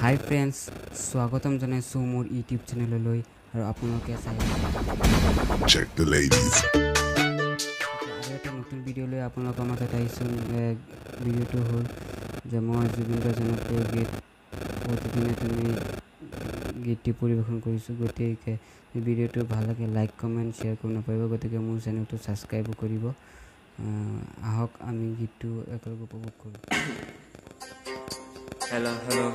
Hi friends स्वागतम जनाइছো मोर YouTube चैनलলৈ আৰু আপোনালোকে চাই check the ladies আৰু এটা নতুন ভিডিও লৈ আপোনালোকৰ মাজত আহিছো ভিডিওটো হ'ল যে মই জুবিনদাৰ জনপ্ৰিয় গীত প্ৰতিদিনে তুমি গীতটি পৰিবেশন কৰিছো গতিকে এই ভিডিওটো ভাল লাগে লাইক কমেন্ট শেয়াৰ কৰি নপাব গতিকে মোৰ চেনেলটো সাবস্ক্ৰাইব কৰিব আহক আমি গীতটো একেলগে উপভোগ কৰো Hello, hello.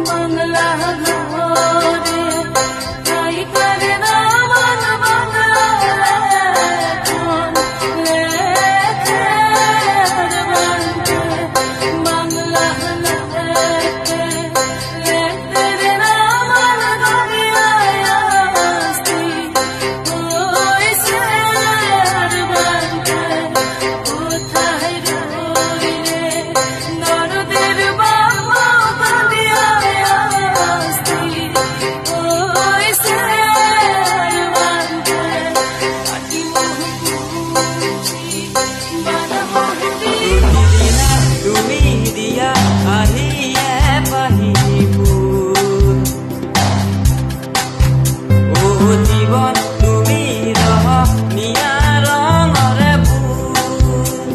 Bangla ghore kai kare na man bangla le kher bante bangla le tere na man goriya asti koi ser bante kothay roi re narder baba bandiya asti koi ser bante ati mohti bana mohti তুমি দিয়া আহিয়ে পাহিপুৰ ও জীৱন তুমি ৰহ নিয়া ৰঙৰে ফুল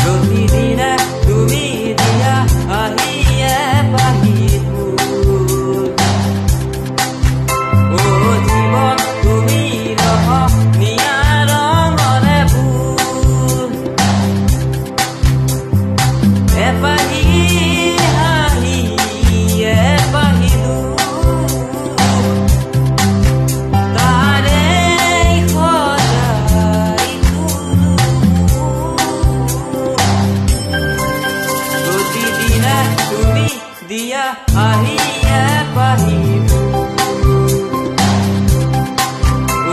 প্ৰতিদিনে তুমি দিয়া আহিয়ে পাহিপুৰ ও জীৱন তুমি ৰহ নিয়া ৰঙৰে ফুল এপাহি হাঁহি এপাহিলো তাৰে সজাই প্ৰতিদিনে তুমি দিয়া আহি এপাহিলো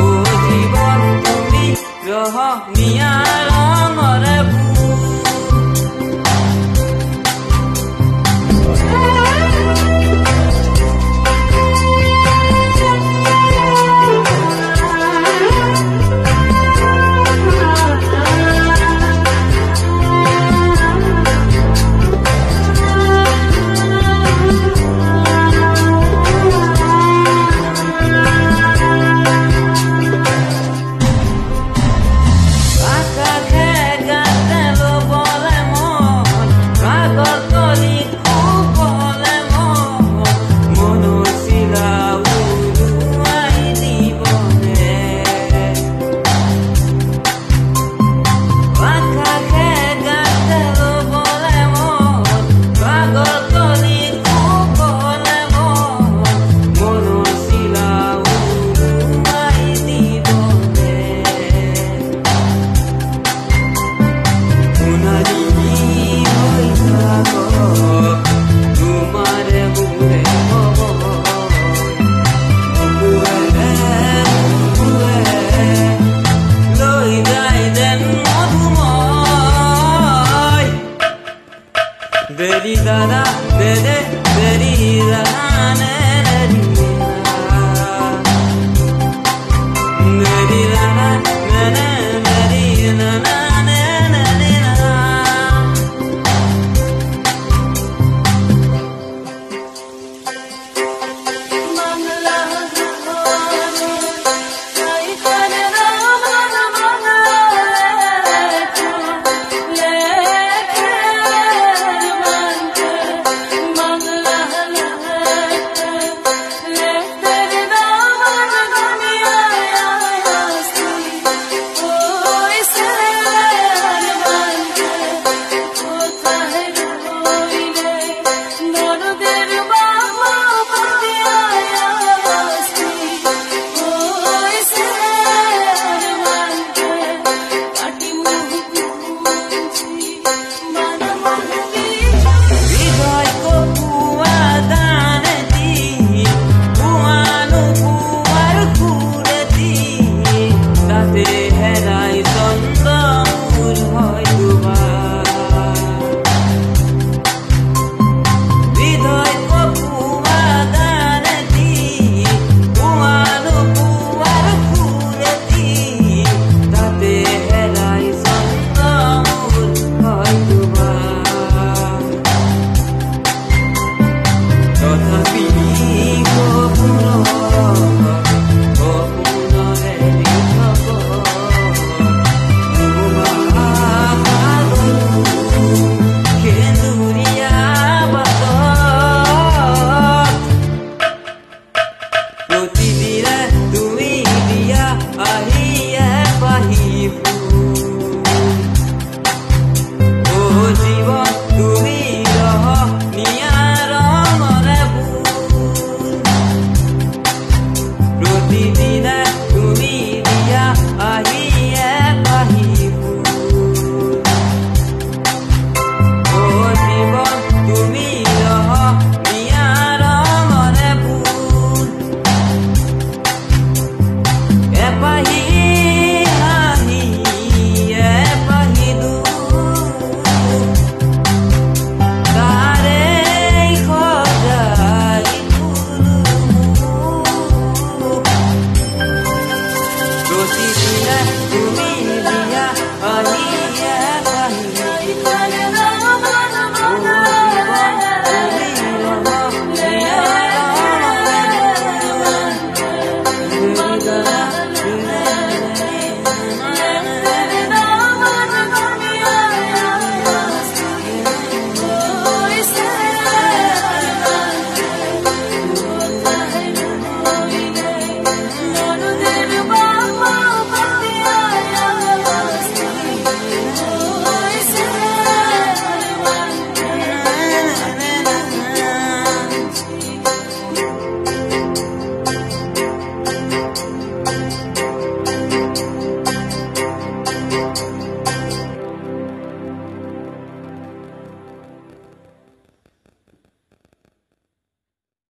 ও জীৱন তুমি ৰহ নিয়া ৰঙৰে ফুল আকাশে গাতে ল'বলে মন পাগল কৰি শুবলে মন মনৰ চিৰা উৰুৱাই দিবনে আকাশে গাতে ল'বলে মন পাগল কৰি শুবলে মন মনৰ চিৰা উৰুৱাই দিবনে সোণালী হৈ থাক তোমাৰে মোৰে লৈ যায় যেন মধুময় দেৰি দাদা দেদে দেৰি ৰানে দেৰি ৰানা নেনে দেৰি নানা নেনে না bangla ghore kai kare na man bangla le kher bante bangla le Oh